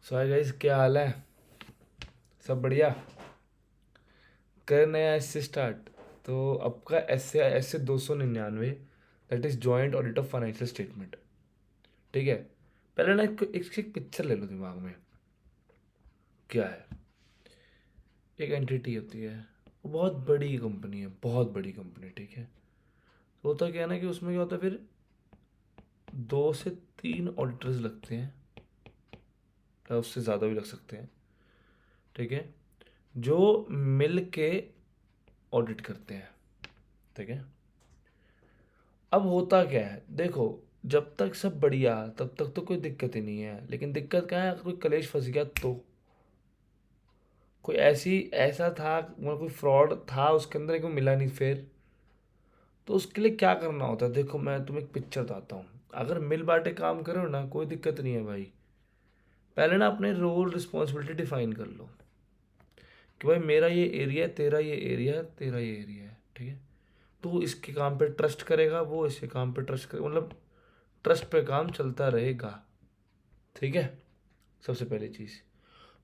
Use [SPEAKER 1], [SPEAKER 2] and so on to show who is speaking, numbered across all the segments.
[SPEAKER 1] सो hi guys, क्या हाल है? सब बढ़िया? कर नया ऐसे स्टार्ट। तो आपका ऐसे ऐसे 299, that is joint audit of financial statement. ठीक है। पहले ना एक पिक्चर ले लो दिमाग में। क्या है? एक एंटिटी होती है, वो बहुत बड़ी कंपनी है, बहुत बड़ी कंपनी। ठीक है। तो होता क्या है ना कि उसमें क्या होता है फिर 2 से 3 ऑडिटर्स लगते हैं, या उससे ज़्यादा भी लग सकते हैं। ठीक है। जो मिल के ऑडिट करते हैं। ठीक है। अब होता क्या है देखो, जब तक सब बढ़िया तब तक तो कोई दिक्कत ही नहीं है, लेकिन दिक्कत क्या है, अगर कोई कलेश फंस गया तो कोई ऐसा था, मतलब कोई फ्रॉड था उसके अंदर, कोई मिला नहीं फिर, तो उसके लिए क्या करना होता है। देखो मैं तुम्हें एक पिक्चर बताता हूँ। अगर मिल बांटे काम करो ना, कोई दिक्कत नहीं है भाई। पहले ना अपने रोल रिस्पॉन्सिबिलिटी डिफाइन कर लो कि भाई मेरा ये एरिया है, तेरा ये एरिया है, तेरा ये एरिया है। ठीक है। तू इसके काम पे ट्रस्ट करेगा, वो इसके काम पे ट्रस्ट करेगा, मतलब ट्रस्ट पे काम चलता रहेगा। ठीक है। सबसे पहली चीज़,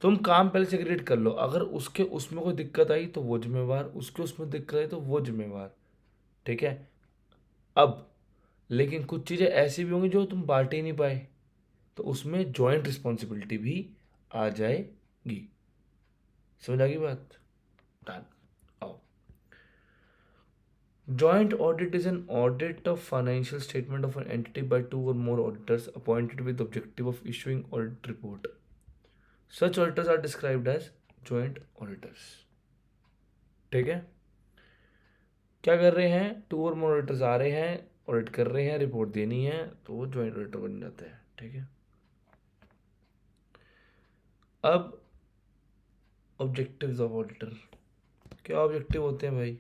[SPEAKER 1] तुम काम पहले सेग्रीगेट कर लो। अगर उसके उसमें कोई दिक्कत आई तो वो जिम्मेवार, उसके उसमें दिक्कत आई तो वो जिम्मेवार। ठीक है। अब लेकिन कुछ चीज़ें ऐसी भी होंगी जो तुम बांट ही नहीं पाए, तो उसमें जॉइंट रिस्पॉन्सिबिलिटी भी आ जाएगी। समझ आ गई बात? डन। आओ। Joint audit is an audit of financial statement of an entity by 2 or more auditors appointed with the objective of issuing audit report. Such auditors are described as joint auditors. ठीक है। क्या कर रहे हैं, 2 और more auditors आ रहे हैं, audit कर रहे हैं, रिपोर्ट देनी है, तो वो जॉइंट ऑडिटर बन जाते हैं। ठीक है। अब ऑब्जेक्टिव्स ऑफ ऑडिटर, क्या ऑब्जेक्टिव होते हैं भाई?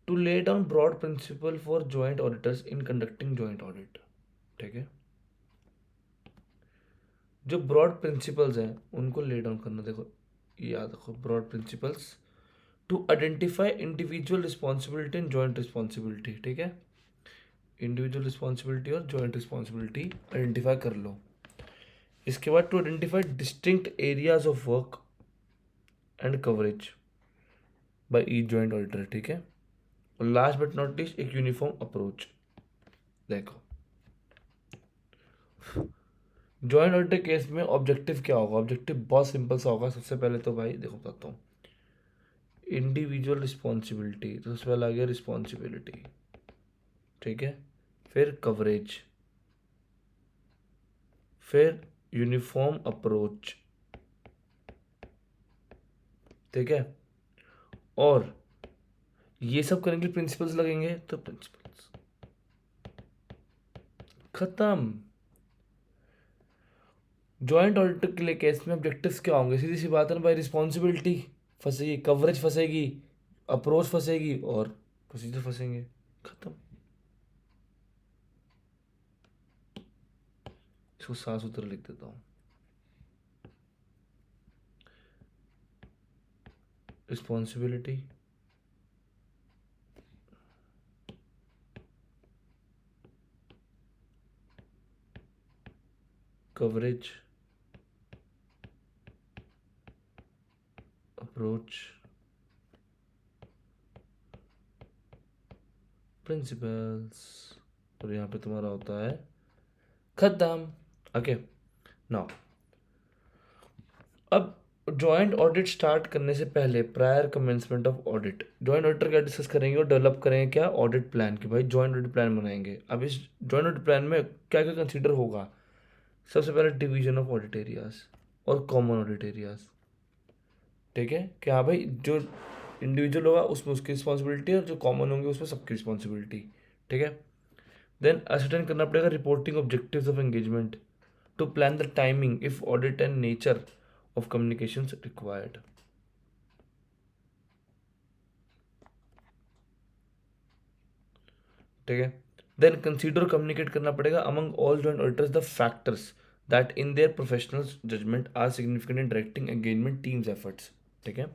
[SPEAKER 1] To lay down broad principle for joint auditors in conducting joint audit. ठीक है। जो ब्रॉड प्रिंसिपल्स हैं उनको ले डाउन करना। देखो, याद रखो, broad principles to identify individual responsibility and joint responsibility. ठीक है। इंडिविजुअल रिस्पॉन्सिबिलिटी और जॉइंट रिस्पॉन्सिबिलिटी आइडेंटिफाई कर लो। इसके बाद to identify distinct areas of work and coverage by each joint auditor. ठीक है। और लास्ट बट नॉट लीस्ट, एक यूनिफॉर्म अप्रोच। देखो, जॉइंट ऑडिटर केस में ऑब्जेक्टिव क्या होगा? ऑब्जेक्टिव बहुत सिंपल सा होगा। सबसे पहले तो भाई देखो बताता हूँ, इंडिविजुअल रिस्पॉन्सिबिलिटी, तो सबसे पहले आ गया रिस्पॉन्सिबिलिटी। ठीक है। फिर कवरेज, फिर यूनिफॉर्म अप्रोच। ठीक है। और ये सब करने के लिए प्रिंसिपल्स लगेंगे, तो प्रिंसिपल्स खत्म। जॉइंट ऑडिटर के लिए केस में ऑब्जेक्टिव्स क्या होंगे? सीधी सी बात है ना भाई, रिस्पॉन्सिबिलिटी फंसेगी, कवरेज फंसेगी, अप्रोच फंसेगी और प्रोसीजर फंसेंगे। खत्म। इसको साफ सुथरा लिख देता हूँ। रिस्पॉन्सिबिलिटी, कवरेज, अप्रोच, प्रिंसिपल्स, और यहाँ पे तुम्हारा होता है खत्म। ओके। नाउ, अब जॉइंट ऑडिट स्टार्ट करने से पहले, prior commencement of audit, joint auditor क्या डिस्कस करेंगे और डेवलप करेंगे क्या? Audit plan. कि भाई जॉइंट ऑडिट प्लान बनाएंगे। अब इस जॉइंट ऑडिट प्लान में क्या क्या कंसीडर होगा? सबसे पहले डिवीजन ऑफ ऑडिट एरियाज और कॉमन ऑडिट एरियाज। ठीक है। कि हाँ भाई, जो इंडिविजुअल होगा उसमें उसकी रिस्पॉन्सिबिलिटी, और जो कॉमन होंगे उसमें सबकी रिस्पॉन्सिबिलिटी। ठीक है। देन असर्टेन करना पड़ेगा reporting objectives of engagement to plan the timing of audit and nature of communications required. ठीक है। देन कंसीडर कम्युनिकेट करना पड़ेगा among all joint auditors the factors that in their professional judgement are significant in directing engagement teams efforts. ठीक है।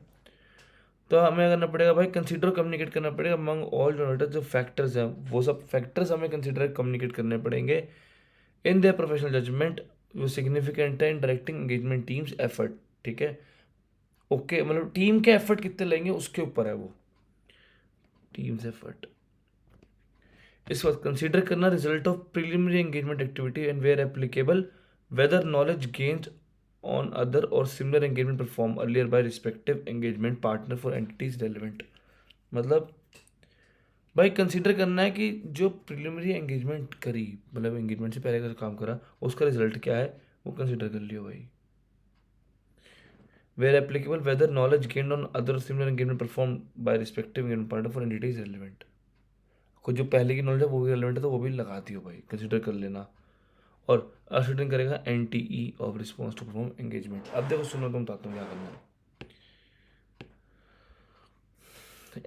[SPEAKER 1] तो हमें करना पड़ेगा भाई, कंसीडर कम्युनिकेट करना पड़ेगा अमंग ऑल जॉइंट ऑडिटर्स, जो फैक्टर्स हैं वो सब फैक्टर्स हमें कंसीडर कम्युनिकेट करने पड़ेंगे इन देयर प्रोफेशनल जजमेंट, वो सिग्निफिकेंट है इन डायरेक्टिंग एंगेजमेंट टीम्स एफर्ट, ठीक है। ओके, मतलब टीम के एफर्ट कितने लेंगे उसके ऊपर है वो, टीम्स एफर्ट। इस वक्त कंसीडर करना result of preliminary engagement activity and where applicable whether knowledge gained on other और similar engagement perform earlier by respective engagement partner for entities relevant. मतलब भाई कंसीडर करना है कि जो प्रिलिमिनरी एंगेजमेंट करी, मतलब एंगेजमेंट से पहले का जो काम करा उसका रिजल्ट क्या है वो कंसीडर कर लियो भाई। Where applicable whether knowledge gained on other similar engagement perform by respective engagement partner for entities relevant. को जो पहले की नॉलेज है वो भी रेलिवेंट है तो वो भी लगा दियो भाई, कंसीडर कर लेना। और असर्टेन करेगा entity of response to perform engagement. अब देखो सुनो, तुम बताता हूँ क्या करना है।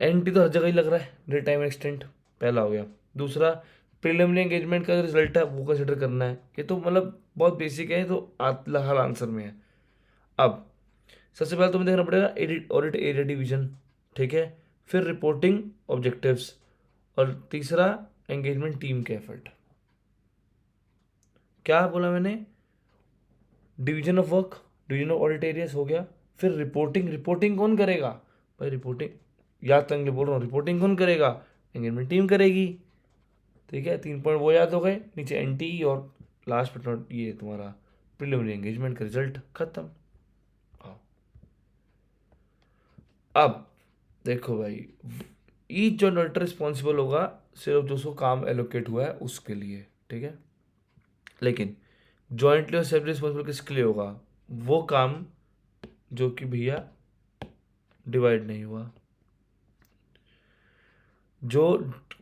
[SPEAKER 1] एनटी तो हर जगह ही लग रहा है, डेट टाइम एक्सटेंट, पहला हो गया। दूसरा प्रीलिमिनरी एंगेजमेंट का जो रिजल्ट है वो कंसिडर करना है। ये तो मतलब बहुत बेसिक है, तो हर आंसर में है। अब सबसे पहले तुम्हें देखना पड़ेगा एडिट ऑडिट एरिया डिवीजन, ठीक है। फिर रिपोर्टिंग ऑब्जेक्टिव्स, और तीसरा एंगेजमेंट टीम के एफर्ट। क्या बोला मैंने, division of work, division of audit areas हो गया। फिर रिपोर्टिंग, रिपोर्टिंग कौन करेगा भाई, रिपोर्टिंग याद तंग बोल रहा हूँ, रिपोर्टिंग कौन करेगा, एंगेजमेंट टीम करेगी, ठीक है। 3 पॉइंट वो याद हो गए, नीचे एनटी और लास्ट बट नॉट ये तुम्हारा प्रिलिमिनरी एंगेजमेंट का रिजल्ट खत्म। हाँ। अब देखो भाई, ईच जो ऑडिटर रिस्पॉन्सिबल होगा सिर्फ जो उसको काम एलोकेट हुआ है उसके लिए, ठीक है। लेकिन जॉइंटली और सेपरेट रिस्पॉन्सिबल किसके लिए होगा, वो काम जो कि भैया डिवाइड नहीं हुआ, जो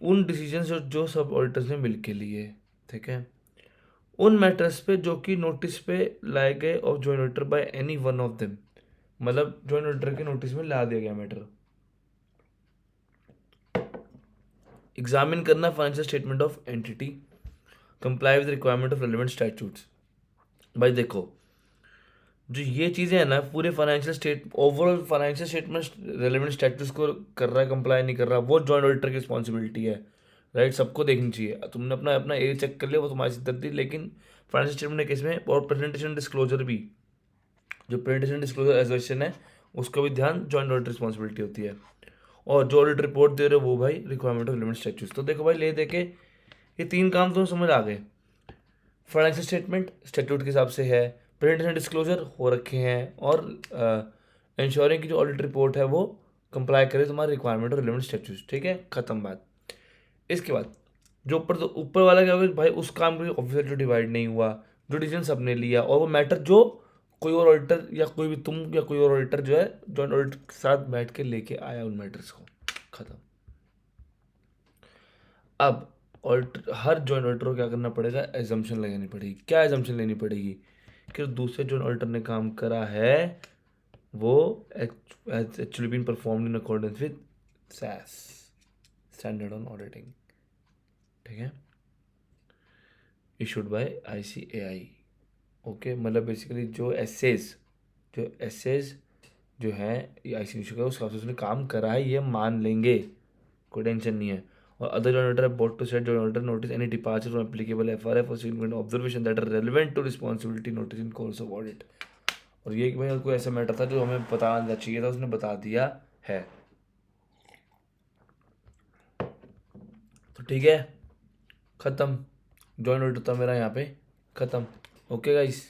[SPEAKER 1] उन डिसीजंस जो सब ऑडिटर्स ने मिलके लिए, ठीक है। उन मैटर्स पे जो कि नोटिस पे लाए गए of joint auditor by any one of them, मतलब जॉइंट ऑडिटर के नोटिस में ला दिया गया मैटर। एग्जामिन करना financial statement of entity, comply with requirement of relevant statutes. भाई देखो, जो ये चीज़ें हैं ना, पूरे financial state overall financial statement relevant statutes को कर रहा है, कंप्लाई नहीं कर रहा, वो जॉइंट ऑडिटर की रिस्पॉन्सिबिलिटी है, राइट। सबको देखनी चाहिए। तुमने अपना अपना एरिया चेक कर लिया वो तुम्हारी सिद्धि, लेकिन फाइनेंशियल स्टेटमेंट के केस में और प्रेजेंटेशन डिस्क्लोजर भी, जो प्रेजेंटेशन डिस्क्लोजर एजोशन है उसका भी ध्यान जॉइंट ऑडिट रिस्पॉन्सिबिलिटी होती है। और जो ऑडिट रिपोर्ट दे रहे हो वो भाई रिक्वायरमेंट ऑफ रिलेवेंट स्टैट्यूट्स। तो देखो भाई, ले दे के ये 3 काम तो समझ आ गए। फाइनेंशियल स्टेटमेंट स्टैट्यूट के हिसाब से है, प्रेजेंटेशन डिस्क्लोजर हो रखे हैं, और इंश्योरिंग की जो ऑडिट रिपोर्ट है वो कंप्लाई करे तुम्हारे रिक्वायरमेंट और रिलेवेंट स्टैट्यूट्स, ठीक है, खत्म बात। इसके बाद जो ऊपर, तो ऊपर वाला क्या होगा भाई, उस काम को ऑफिसर जो डिवाइड नहीं हुआ, जो डिसीजन सबने लिया, और वो मैटर जो कोई और ऑडिटर या कोई भी तुम या कोई और ऑडिटर जो है जॉइंट ऑडिट के साथ बैठ के लेके आया उन मैटर्स को, खत्म। अब ऑडिटर, हर जॉइंट ऑडिटर को क्या करना पड़ेगा, एजम्पशन लगानी पड़ेगी। क्या एजम्पशन लेनी पड़ेगी, कि दूसरे जॉइंट ऑडिटर ने काम करा है वो actually been performed in accordance with SAs, standard on auditing, ठीक है, इशूड बाय ICAI। ओके, मतलब बेसिकली जो एसेज जो है ये ICAI इशू का, उस हिसाब से उसने काम करा है, ये मान लेंगे, कोई टेंशन नहीं है। और other joint auditor board to set joint auditor notice any departure from applicable FRF और significant observation that are relevant to responsibility notice in course of audit. और ये कि भाई कोई ऐसा मैटर था जो हमें बताना चाहिए था, उसने बता दिया है, तो ठीक है, खत्म। जॉइंट ऑडिटर था मेरा यहाँ पे खत्म। Okay guys.